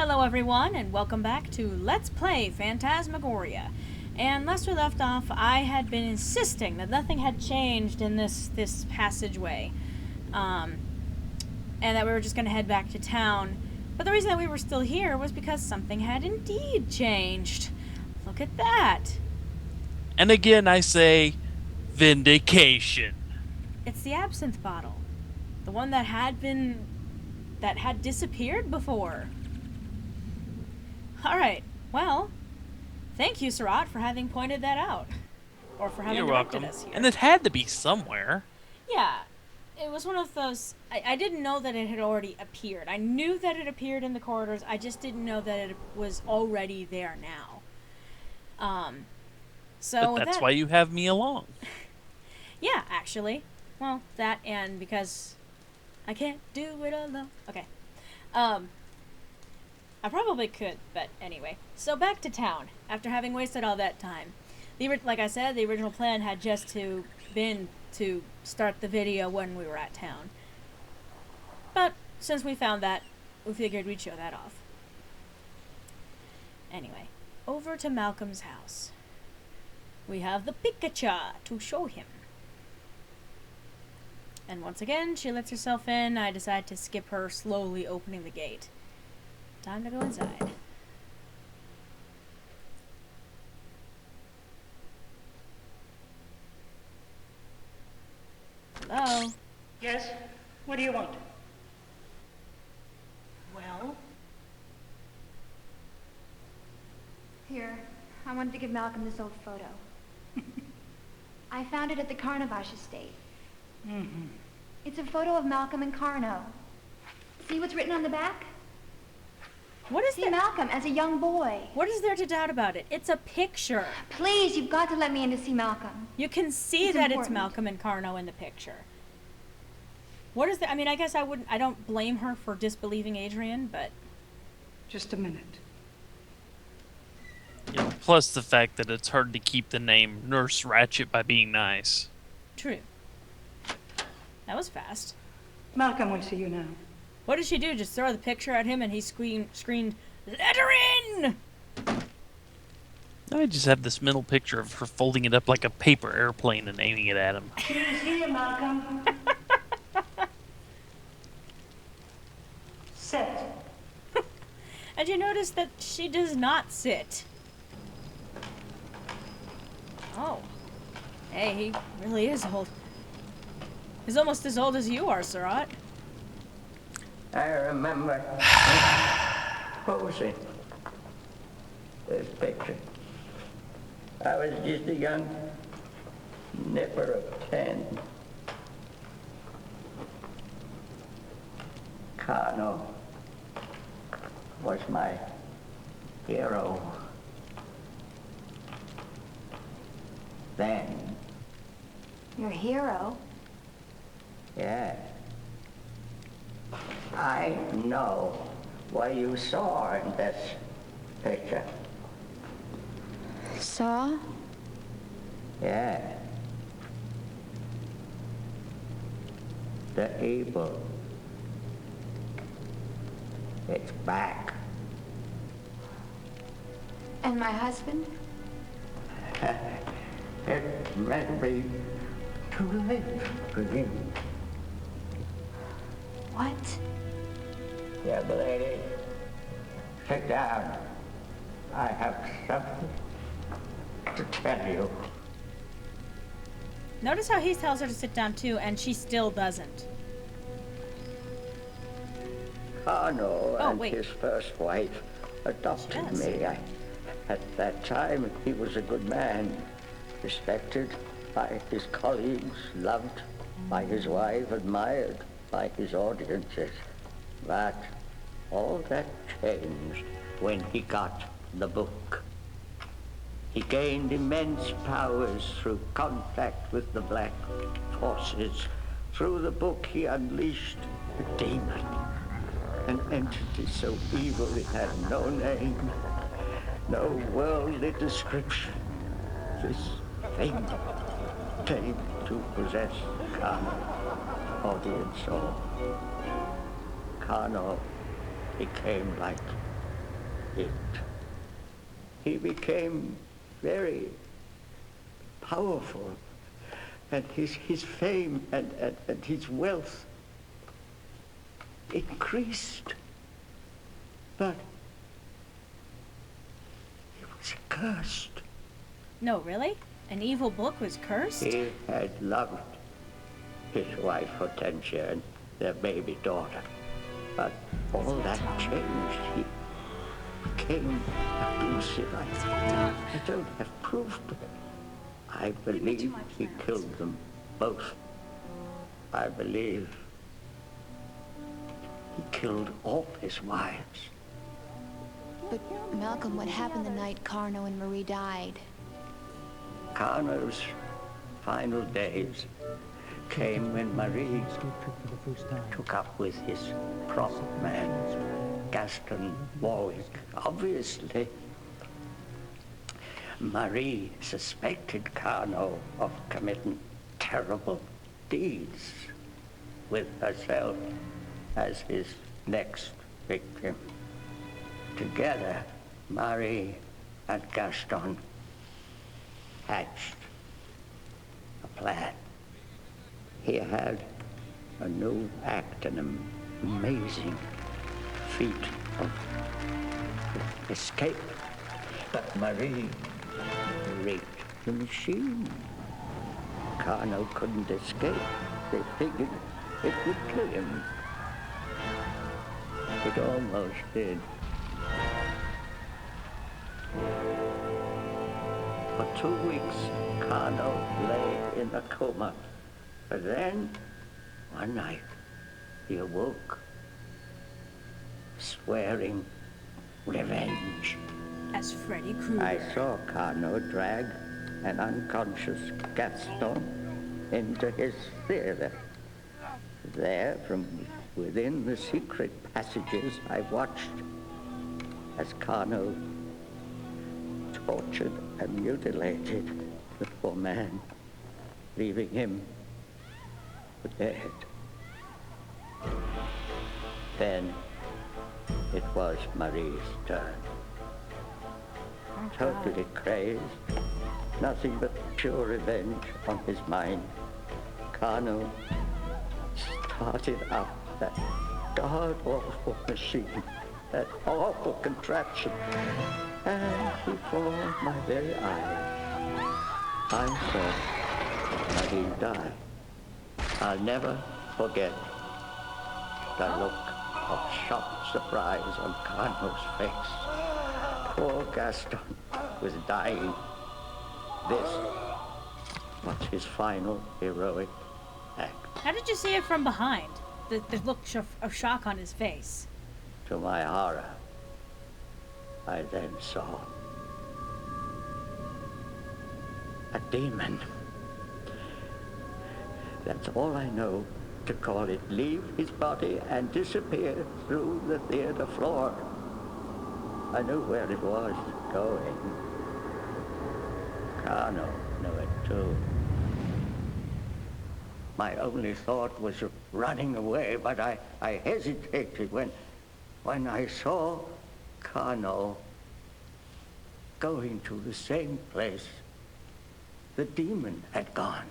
Hello everyone, and welcome back to Let's Play Phantasmagoria. And last we left off, I had been insisting that nothing had changed in this passageway. And that we were just going to head back to town. But the reason that we were still here was because something had indeed changed. Look at that. And again I say, vindication. It's the absinthe bottle. The one that had disappeared before. Alright, well, thank you, Surat, for having pointed that out. Or for having directed us here. And it had to be somewhere. Yeah, it was one of those... I didn't know that it had already appeared. I knew that it appeared in the corridors, I just didn't know that it was already there now. So but that's why you have me along. Yeah, actually. Well, that and because I can't do it alone. Okay. I probably could, but anyway. So back to town, after having wasted all that time. Like I said, the original plan had just been to start the video when we were at town. But since we found that, we figured we'd show that off. Anyway, over to Malcolm's house. We have the Pikachu to show him. And once again, she lets herself in. I decide to skip her slowly opening the gate. Time to go inside. Hello? Yes? What do you want? Well? Here, I wanted to give Malcolm this old photo. I found it at the Carnavash estate. Mm-hmm. It's a photo of Malcolm and Carno. See what's written on the back? What is See Malcolm as a young boy. What is there to doubt about it? It's a picture. Please, you've got to let me in to see Malcolm. You can see It's that important. it's Malcolm and Carno in the picture. What is that? I mean, I guess I don't blame her for disbelieving Adrienne, but... Just a minute. Yeah, plus the fact that it's hard to keep the name Nurse Ratchet by being nice. True. That was fast. Malcolm will see you now. What did she do? Just throw the picture at him and he screamed, "Let her in!" I just have this mental picture of her folding it up like a paper airplane and aiming it at him. She is here, Malcolm. Sit. And you notice that she does not sit. Oh. Hey, he really is old. He's almost as old as you are, Surat. I remember posing this picture. I was just a young nipper of 10. Carno was my hero. Then, Your hero? yeah. I know what you saw in this picture. Saw? Yeah. The evil. It's back. And my husband? It may be too late for him. What? Young lady, sit down. I have something to tell you. Notice how he tells her to sit down too, and she still doesn't. Carno and wait. his first wife adopted Yes. me. At that time, he was a good man, respected by his colleagues, loved by his wife, admired by his audiences. But all that changed when he got the book. He gained immense powers through contact with the black forces. Through the book, he unleashed a demon, an entity so evil it had no name, no worldly description. This thing came to possess Carno, audience saw. Carno became like it. He became very powerful, and his fame and his wealth increased. But he was cursed. No, really? An evil book was cursed? He had loved his wife Hortensia and their baby daughter. But all that changed. He became abusive. I don't have proof, but I believe he killed them both. I believe he killed all his wives. But Malcolm, what happened the night Carno and Marie died? Carno's final days came when Marie took up with his prop man, Gaston Warwick. Obviously, Marie suspected Carno of committing terrible deeds with herself as his next victim. Together, Marie and Gaston hatched a plan. He had a new act, an amazing feat of escape. But Marie rigged the machine. Carno couldn't escape. They figured it would kill him. It almost did. For 2 weeks, Carno lay in a coma. But then, one night, he awoke, swearing revenge. As Freddy Krueger. I saw Carno drag an unconscious Gaston into his theater. There, from within the secret passages, I watched as Carno tortured and mutilated the poor man, leaving him for dead. Then it was Marie's turn. Totally crazed, nothing but pure revenge on his mind, Carno started up that god-awful machine, that awful contraption, and before my very eyes, I saw Marie die. I'll never forget the look of shocked surprise on Carno's face. Poor Gaston was dying. This was his final heroic act. How did you see it from behind? The look of shock on his face. To my horror, I then saw a demon. That's all I know to call it. Leave his body and disappear through the theater floor. I knew where it was going. Carno knew it too. My only thought was of running away, but I hesitated when I saw Carno going to the same place the demon had gone.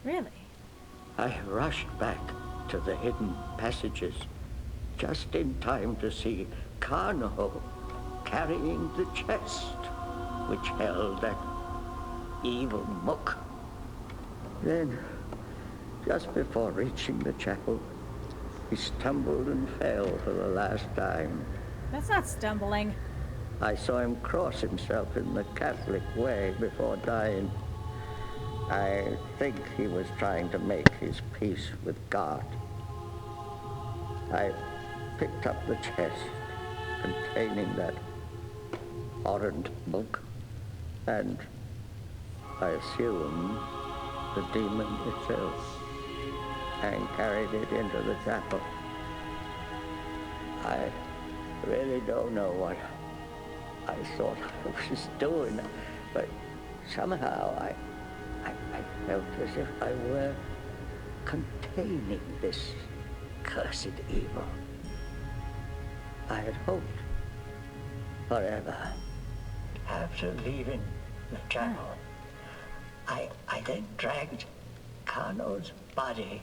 Really? I rushed back to the hidden passages just in time to see Carno carrying the chest which held that evil book. Then, just before reaching the chapel, he stumbled and fell for the last time. That's not stumbling. I saw him cross himself in the Catholic way before dying. I think he was trying to make his peace with God. I picked up the chest containing that horrid book, and I assume the demon itself, and carried it into the chapel. I really don't know what I thought I was doing, but somehow I felt as if I were containing this cursed evil. I had hoped forever. After leaving the chapel, I then dragged Carno's body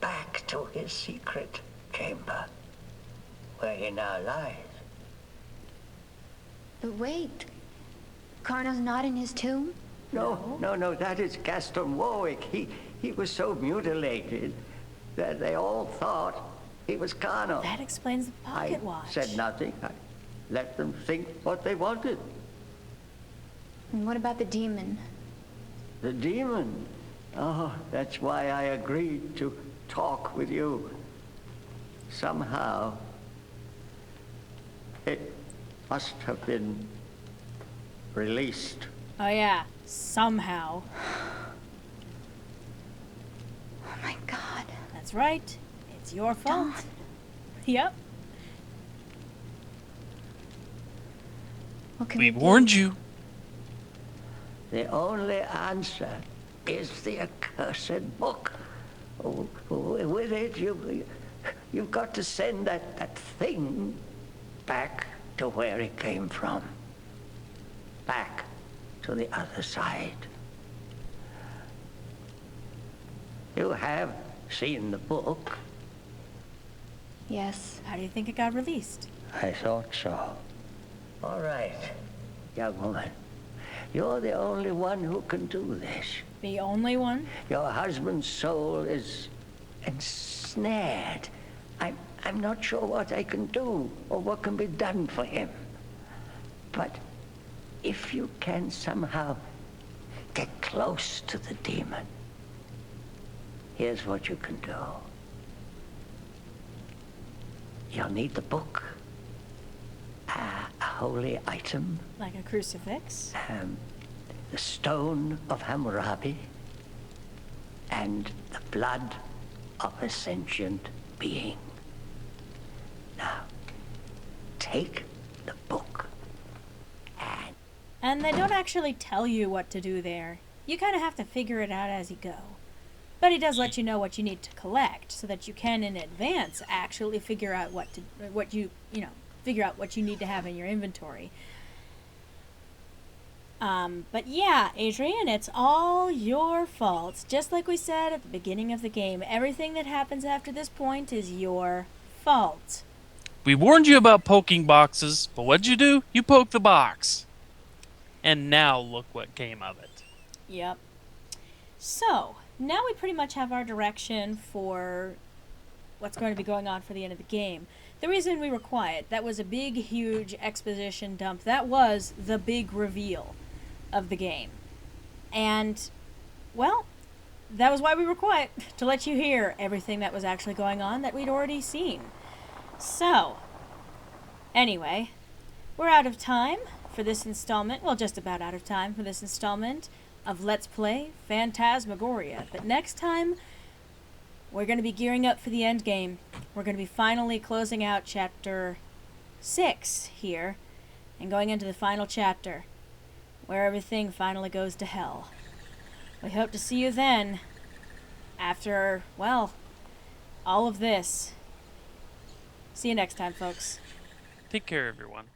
back to his secret chamber, where he now lies. But wait, Carno's not in his tomb? No, that is Gaston Warwick. He was so mutilated that they all thought he was Carno. That explains the pocket watch. I said nothing. I let them think what they wanted. And what about the demon? The demon? Oh, that's why I agreed to talk with you. Somehow, it must have been released. Oh yeah, somehow. Oh my God. That's right. It's your fault. Dawn. Yep. What can We do? warned you. The only answer is the accursed book. Oh, with it, you've got to send that thing back to where it came from. Back to the other side. You have seen the book. Yes. How do you think it got released? I thought so. All right, young woman. You're the only one who can do this. The only one? Your husband's soul is ensnared. I'm not sure what I can do or what can be done for him. But if you can somehow get close to the demon, here's what you can do. You'll need the book, a holy item, Like a crucifix? the stone of Hammurabi, and the blood of a sentient being. Now, take the book and... And they don't actually tell you what to do there. You kind of have to figure it out as you go. But he does let you know what you need to collect, so that you can in advance actually figure out figure out what you need to have in your inventory. But yeah, Adrienne, it's all your fault. Just like we said at the beginning of the game, everything that happens after this point is your fault. We warned you about poking boxes, but what'd you do? You poked the box. And now look what came of it. Yep. So, now we pretty much have our direction for what's going to be going on for the end of the game. The reason we were quiet, that was a big, huge exposition dump. That was the big reveal of the game. And, well, that was why we were quiet, to let you hear everything that was actually going on that we'd already seen. So, anyway, we're out of time for this installment. Well, just about out of time for this installment of Let's Play Phantasmagoria. But next time, we're going to be gearing up for the end game. We're going to be finally closing out chapter 6 here and going into the final chapter where everything finally goes to hell. We hope to see you then after, well, all of this. See you next time, folks. Take care, everyone.